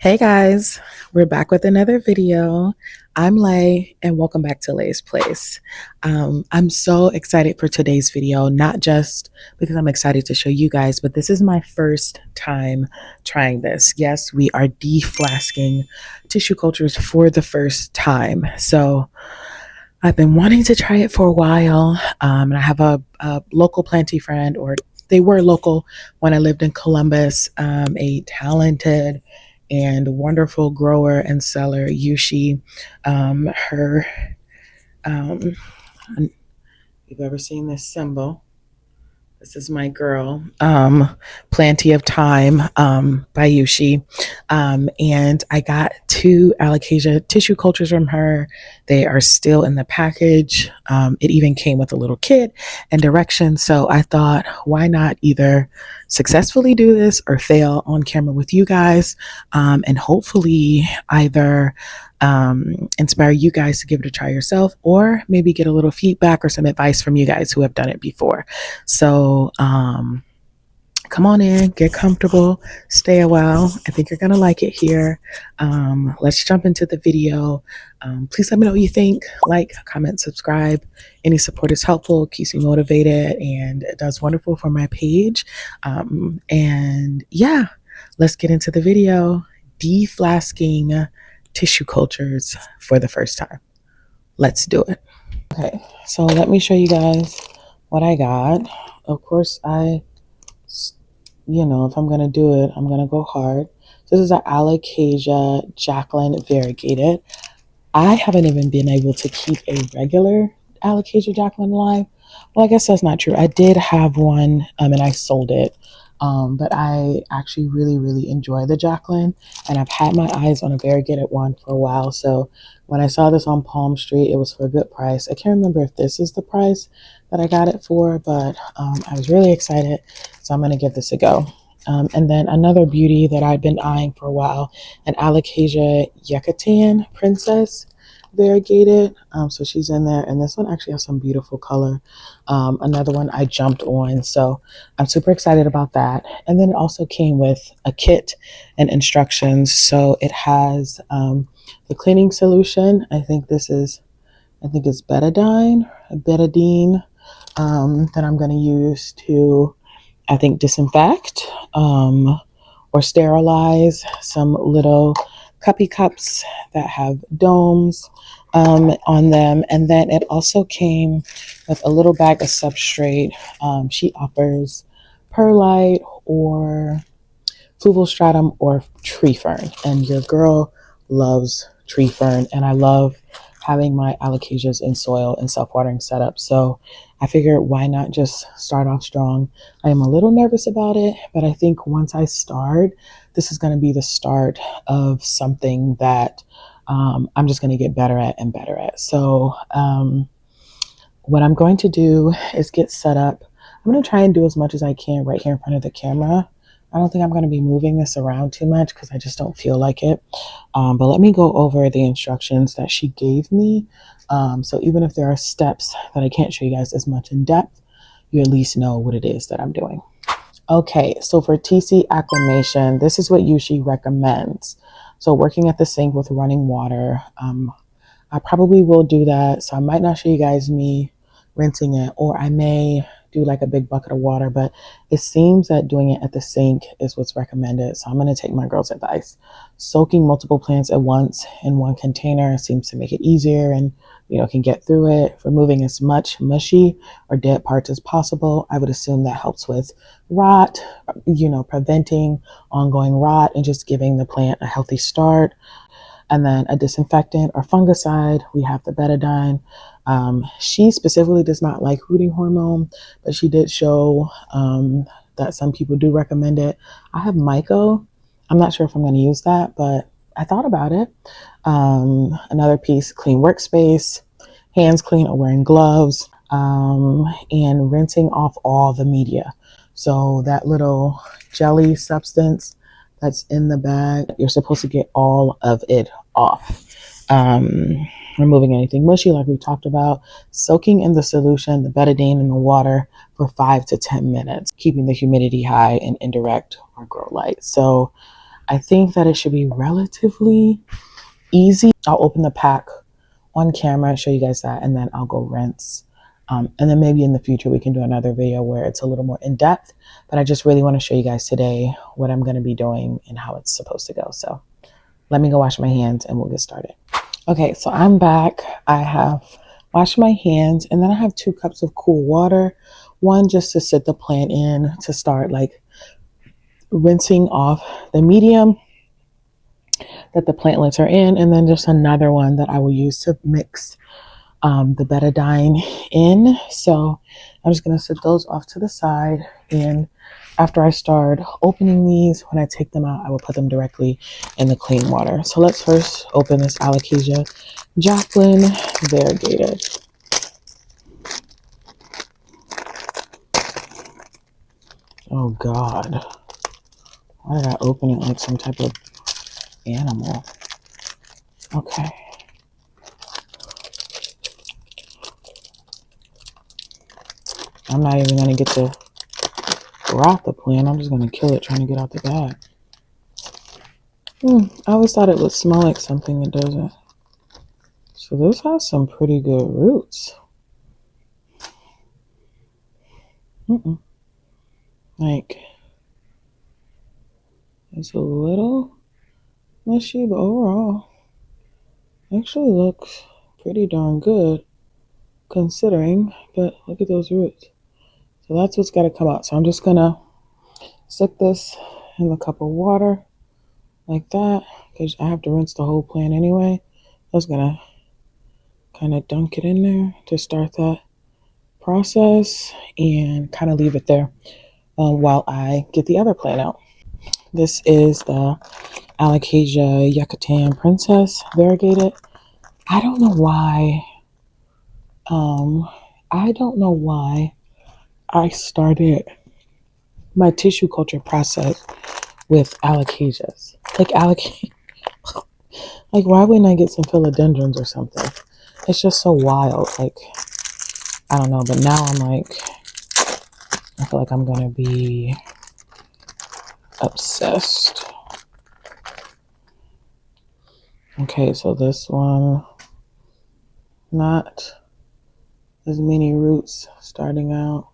Hey guys, we're back with another video. I'm Lay and welcome back to Lay's Place. I'm so excited for today's video, not just because I'm excited to show you guys, but this is my first time trying this. Yes, we are deflasking tissue cultures for the first time. So I've been wanting to try it for a while. And I have a local planty friend, or they were local when I lived in Columbus, a talented and wonderful grower and seller, Yushi. Her, if you've ever seen this symbol, this is my girl, Plenty of Time by Yushi. And I got two alocasia tissue cultures from her. They are still in the package. It even came with a little kit and directions. So I thought, why not either successfully do this or fail on camera with you guys, and hopefully either inspire you guys to give it a try yourself, or maybe get a little feedback or some advice from you guys who have done it before. So come on in, get comfortable, stay a while. I think you're gonna like it here. Let's jump into the video. Please let me know what you think. Like, comment, subscribe. Any support is helpful, keeps me motivated, and it does wonderful for my page. And yeah, let's get into the video. Deflasking tissue cultures for the first time. Let's do it. Okay, so let me show you guys what I got. Of course, if I'm gonna do it, I'm gonna go hard. This is an Alocasia Jacqueline Variegated. I haven't even been able to keep a regular Alocasia Jacqueline alive. Well, I guess that's not true. I did have one, and I sold it. But I actually really, really enjoy the Jacqueline, and I've had my eyes on a variegated one for a while. So when I saw this on Palm Street, it was for a good price. I can't remember if this is the price that I got it for, but I was really excited. So I'm going to give this a go. And then another beauty that I've been eyeing for a while, an Alocasias Yakatan Princess variegated. So she's in there, and this one actually has some beautiful color. Another one I jumped on, so I'm super excited about that. And then it also came with a kit and instructions. So it has the cleaning solution. I think it's Betadine, that I'm going to use to, I think, disinfect or sterilize some little cuppy cups that have domes on them. And then it also came with a little bag of substrate. She offers perlite or fluval stratum or tree fern, and your girl loves tree fern, and I love having my alocasias in soil and self-watering setup. So I figured, why not just start off strong? I am a little nervous about it, but I think once I start, this is going to be the start of something that I'm just going to get better at and better at. So what I'm going to do is get set up. I'm going to try and do as much as I can right here in front of the camera. I don't think I'm going to be moving this around too much because I just don't feel like it. But let me go over the instructions that she gave me. So even if there are steps that I can't show you guys as much in depth, you at least know what it is that I'm doing. Okay, so for TC acclimation, this is what Yushi recommends. So working at the sink with running water, I probably will do that. So I might not show you guys me rinsing it, or I may do like a big bucket of water, but it seems that doing it at the sink is what's recommended. So I'm going to take my girl's advice. Soaking multiple plants at once in one container seems to make it easier and, can get through it. Removing as much mushy or dead parts as possible. I would assume that helps with rot, preventing ongoing rot and just giving the plant a healthy start. And then a disinfectant or fungicide, we have the Betadine. She specifically does not like rooting hormone, but she did show that some people do recommend it. I have Myco. I'm not sure if I'm going to use that, but I thought about it. Another piece, clean workspace, hands clean or wearing gloves, and rinsing off all the media. So that little jelly substance that's in the bag, you're supposed to get all of it off. Removing anything mushy, like we talked about, soaking in the solution, the betadine in the water for 5 to 10 minutes, keeping the humidity high and indirect or grow light. So I think that it should be relatively easy. I'll open the pack on camera, show you guys that, and then I'll go rinse. And then maybe in the future we can do another video where it's a little more in depth, but I just really want to show you guys today what I'm going to be doing and how it's supposed to go. So let me go wash my hands and we'll get started. Okay, so I'm back. I have washed my hands, and then I have 2 cups of cool water. One just to sit the plant in to start like rinsing off the medium that the plantlets are in, and then just another one that I will use to mix the betadine in. So I'm just going to set those off to the side, and after I start opening these, when I take them out, I will put them directly in the clean water. So let's first open this Alocasia Jacqueline Variegated. Oh God, why did I open it like some type of animal? Okay. I'm not even going to get to rot the plant. I'm just going to kill it trying to get out the bag. I always thought it would smell like something. It doesn't. So this has some pretty good roots. Like, it's a little mushy, but overall, actually looks pretty darn good considering. But look at those roots. So that's what's got to come out. So I'm just going to stick this in a cup of water like that, because I have to rinse the whole plant anyway. I was going to kind of dunk it in there to start that process and kind of leave it there while I get the other plant out. This is the Alocasias Yakatan Princess Variegated. I don't know why I started my tissue culture process with Alocasias. Like why wouldn't I get some philodendrons or something? It's just so wild. Like, I don't know, but now I'm like, I feel like I'm gonna be obsessed. Okay, so this one, not as many roots starting out.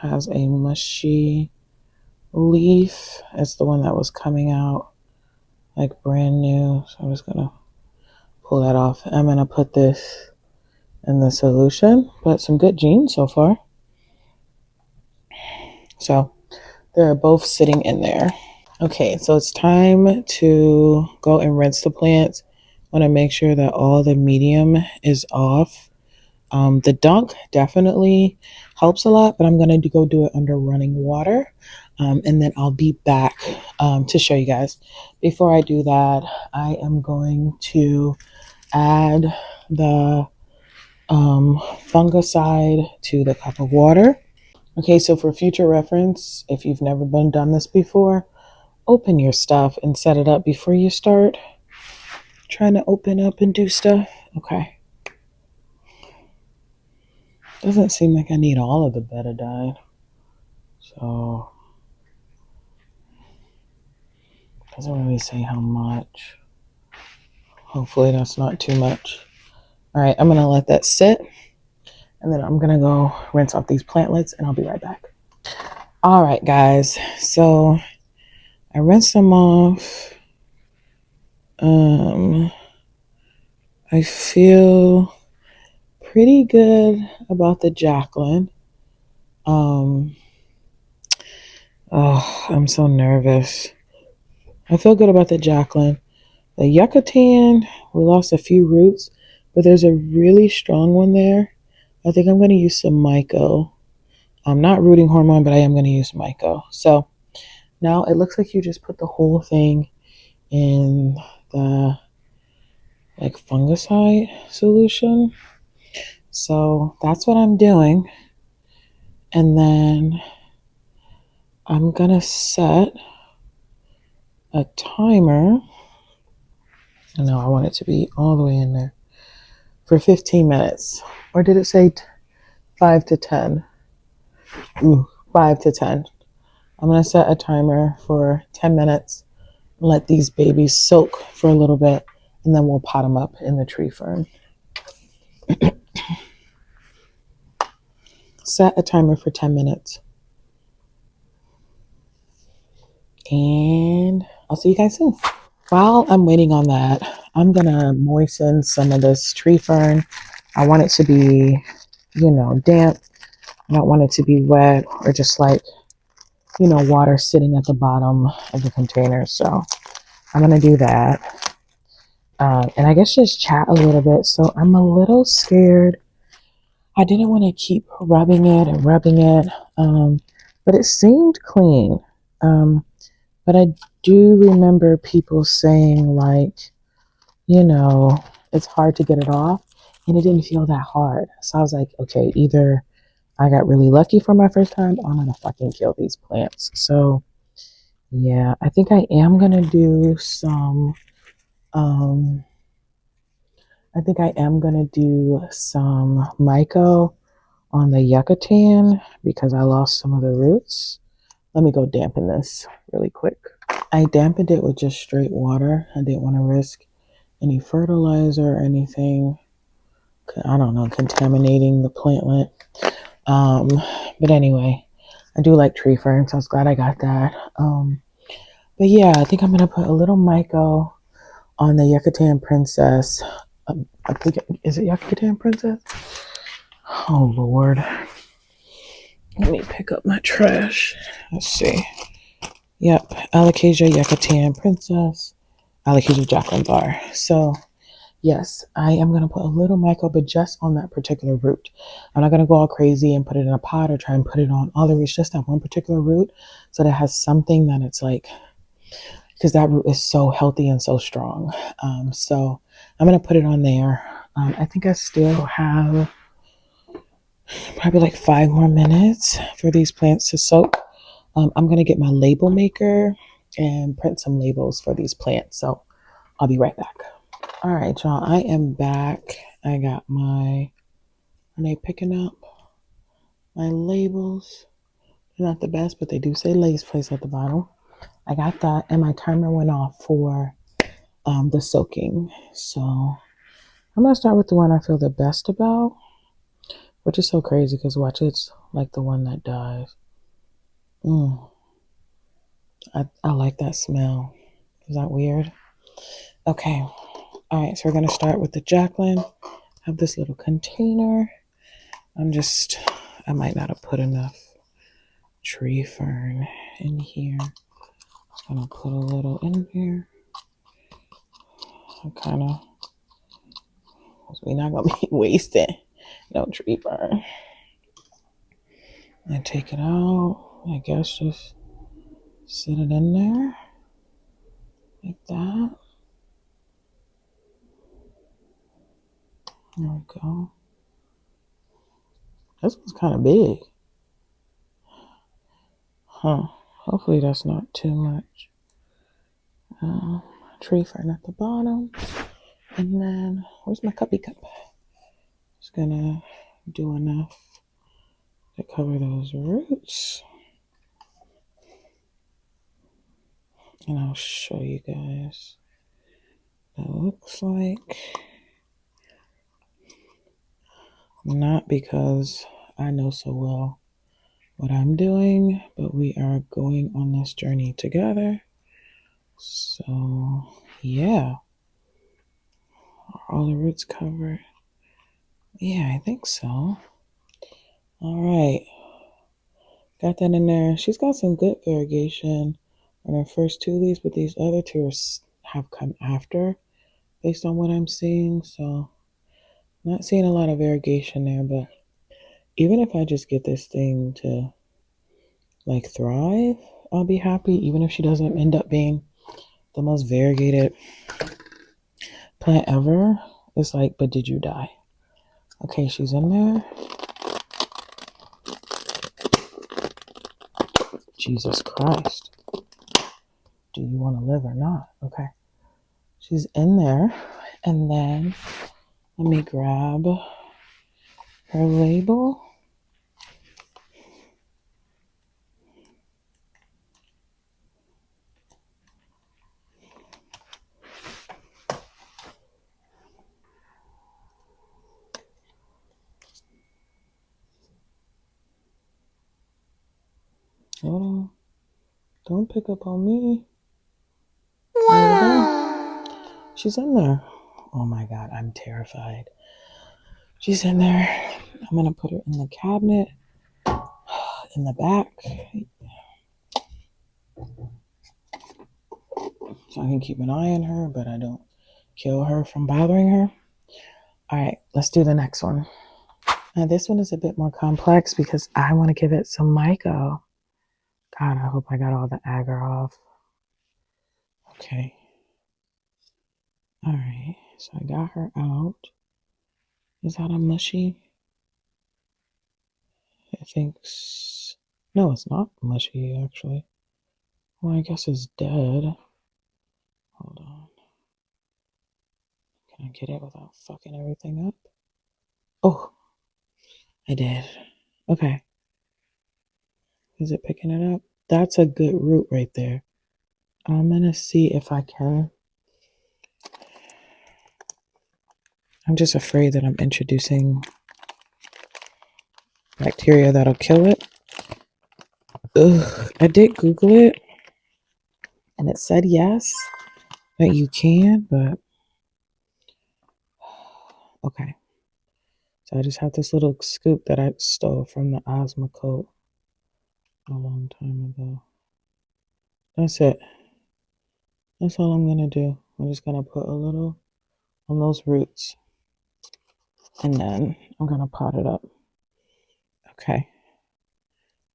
Has a mushy leaf. It's the one that was coming out like brand new. So I'm just gonna pull that off. I'm gonna put this in the solution, but some good genes so far. So they're both sitting in there. Okay, so it's time to go and rinse the plants. I want to make sure that all the medium is off. The dunk definitely helps a lot, but I'm going to go do it under running water. And then I'll be back to show you guys. Before I do that, I am going to add the fungicide to the cup of water. Okay, so for future reference, if you've never done this before, open your stuff and set it up before you start trying to open up and do stuff. Okay. Doesn't seem like I need all of the betadine. So, doesn't really say how much. Hopefully that's not too much. All right, I'm going to let that sit. And then I'm going to go rinse off these plantlets and I'll be right back. All right, guys. So, I rinsed them off. I feel pretty good about the Jacqueline. I'm so nervous. I feel good about the Jacqueline. The Yucatan, we lost a few roots, but there's a really strong one there. I think I'm going to use some myco. I'm not rooting hormone, but I am going to use myco. So now it looks like you just put the whole thing in the like fungicide solution. So that's what I'm doing. And then I'm going to set a timer. No, I want it to be all the way in there for 15 minutes. Or did it say 5 to 10? 5 to 10. I'm going to set a timer for 10 minutes. Let these babies soak for a little bit, and then we'll pot them up in the tree fern. Set a timer for 10 minutes. And I'll see you guys soon. While I'm waiting on that, I'm going to moisten some of this tree fern. I want it to be, damp. I don't want it to be wet or just like, water sitting at the bottom of the container. So I'm going to do that. And I guess just chat a little bit. So I'm a little scared. I didn't want to keep rubbing it and rubbing it, but it seemed clean. But I do remember people saying like, it's hard to get it off, and it didn't feel that hard. So I was like, okay, either I got really lucky for my first time, or I'm gonna fucking kill these plants. So yeah, I think I am gonna do some. I think I am gonna do some myco on the Yucatan because I lost some of the roots. Let me go dampen this really quick. I dampened it with just straight water. I didn't want to risk any fertilizer or anything. I don't know, contaminating the plantlet. But anyway, I do like tree ferns, so I was glad I got that. But yeah, I think I'm gonna put a little myco on the Yucatan Princess. I think is it Yucatan Princess? Oh Lord. Let me pick up my trash. Let's see. Yep, Alocasias Yakatan Princess, Alocasias Jacqueline bar. So yes, I am gonna put a little myco, but just on that particular root. I'm not gonna go all crazy and put it in a pot or try and put it on all the roots. Just that one particular root, so that it has something that it's like, because that root is so healthy and so strong. So I'm gonna put it on there. I think I still have probably like 5 more minutes for these plants to soak. I'm going to get my label maker and print some labels for these plants. So I'll be right back. All right, y'all. I am back. I got are they picking up my labels? They're not the best, but they do say Lay's Place at the bottom. I got that, and my timer went off for the soaking. So I'm going to start with the one I feel the best about, which is so crazy because watch, it's like the one that dies. I like that smell. Is that weird? Okay. All right. So we're going to start with the Jacqueline. I have this little container. I might not have put enough tree fern in here. I'm going to put a little in here. We're not going to be wasting no tree fern. I take it out. I guess just sit it in there like that. There we go. This one's kind of big. Hopefully that's not too much. Tree fern at the bottom. And then, where's my cuppy cup? Just gonna do enough to cover those roots. And I'll show you guys what that looks like. Not because I know so well what I'm doing, but we are going on this journey together. So, yeah. Are all the roots covered? Yeah, I think so. All right. Got that in there. She's got some good variegation on her first 2 leaves, but these other 2 have come after based on what I'm seeing. So, not seeing a lot of variegation there, but even if I just get this thing to like thrive, I'll be happy, even if she doesn't end up being the most variegated plant ever. It's like, but did you die? Okay, she's in there. Jesus Christ. Do you want to live or not? Okay. She's in there. And then let me grab her label. Hold on. Don't pick up on me. There we go. She's in there. Oh my God, I'm terrified. She's in there. I'm gonna put her in the cabinet in the back so I can keep an eye on her, but I don't kill her from bothering her. All right, let's do the next one. Now this one is a bit more complex because I want to give it some Myco. God, I hope I got all the agar off. Okay. All right, so I got her out. Is that a mushy? I think. No, it's not mushy, actually. Well, I guess it's dead. Hold on. Can I get it without fucking everything up? Oh, I did. Okay. Is it picking it up? That's a good root right there. I'm going to see if I can. I'm just afraid that I'm introducing bacteria that'll kill it. Ugh. I did Google it, and it said yes, that you can, but okay. So I just have this little scoop that I stole from the Osmo coat a long time ago. That's it. That's all I'm going to do. I'm just going to put a little on those roots. And then I'm going to pot it up. Okay.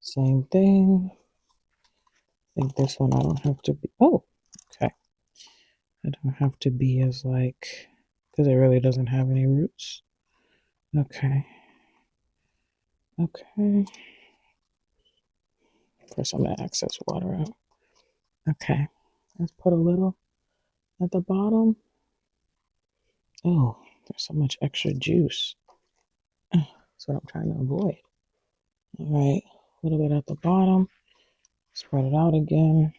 Same thing. I think this one I don't have to be. Oh, okay. I don't have to be as like, because it really doesn't have any roots. Okay. Okay. First, I'm going to access water out. Okay. Let's put a little at the bottom. Oh, there's so much extra juice. That's what I'm trying to avoid. All right. A little bit at the bottom. Spread it out again.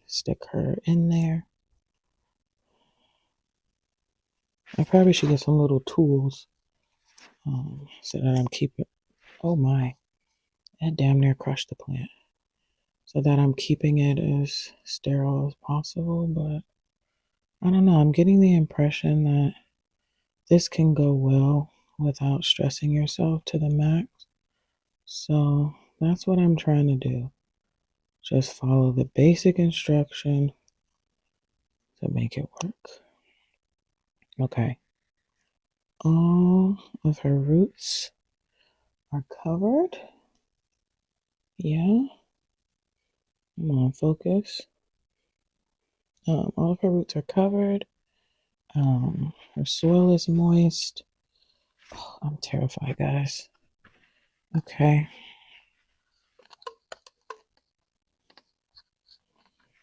Stick her in there. I probably should get some little tools so that I'm keeping. Oh my, that damn near crushed the plant. So that I'm keeping it as sterile as possible. But I don't know. I'm getting the impression that this can go well without stressing yourself to the max. So that's what I'm trying to do. Just follow the basic instruction to make it work. Okay. All of her roots are covered. Yeah. Come on, focus. All of her roots are covered. Her soil is moist. Oh, I'm terrified, guys. Okay.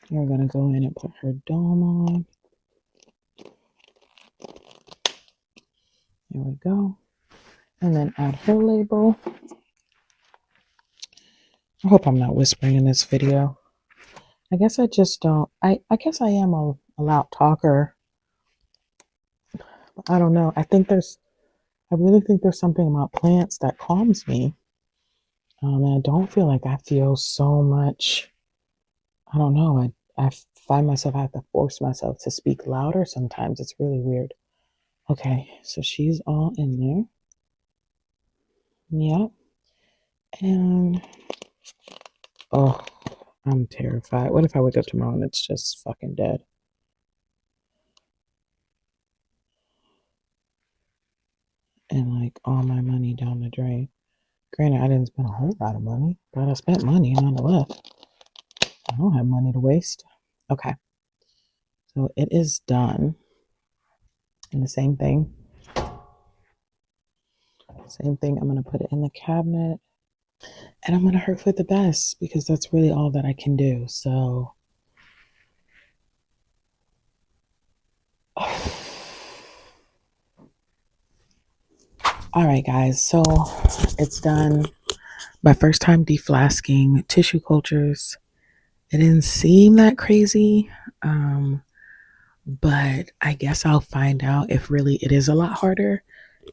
We're going to go in and put her dome on. There we go. And then add her label. I hope I'm not whispering in this video. I guess I just don't. I guess I am a loud talker. I don't know. I really think there's something about plants that calms me. And I don't feel like I feel so much. I don't know. I find myself, I have to force myself to speak louder sometimes. It's really weird. Okay, so she's all in there. Yep. And, oh, I'm terrified. What if I wake up tomorrow and it's just fucking dead? And like all my money down the drain. Granted, I didn't spend a whole lot of money, but I spent money nonetheless. I don't have money to waste. Okay. So it is done. And the same thing. Same thing. I'm going to put it in the cabinet. And I'm going to hope for the best because that's really all that I can do. So. All right, guys. So it's done. My first time deflasking tissue cultures. It didn't seem that crazy. But I guess I'll find out if really it is a lot harder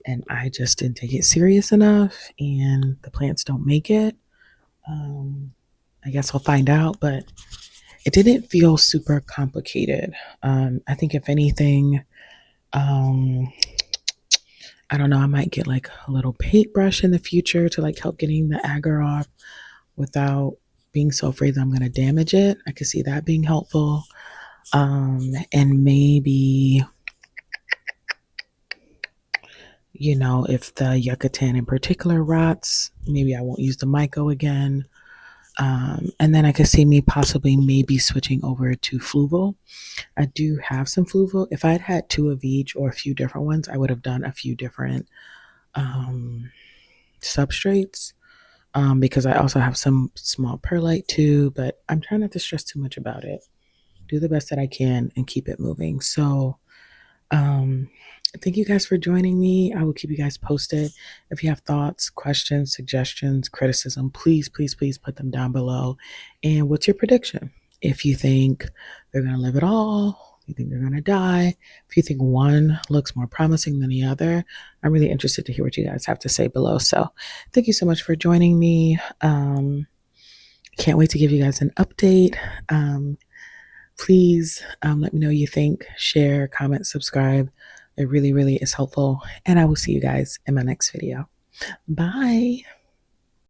and I just didn't take it serious enough and the plants don't make it, I guess I'll find out, but it didn't feel super complicated. I think if anything, um, I don't know, I might get like a little paintbrush in the future to like help getting the agar off without being so afraid that I'm going to damage it. I could see that being helpful. And maybe, you know, if the Yucatan in particular rots, maybe I won't use the Myco again. And then I could see me possibly maybe switching over to Fluval. I do have some Fluval. If I'd had two of each or a few different ones, I would have done a few different substrates. Because I also have some small perlite too, but I'm trying not to stress too much about it. Do the best that I can and keep it moving. So, um, thank you guys for joining me. I will keep you guys posted. If you have thoughts, questions, suggestions, criticism, please, please, please put them down below. And what's your prediction? If you think they're going to live it all, you think they're going to die, if you think one looks more promising than the other, I'm really interested to hear what you guys have to say below. So thank you so much for joining me. Can't wait to give you guys an update. Please let me know what you think, share, comment, subscribe. It really, really is helpful. And I will see you guys in my next video. Bye.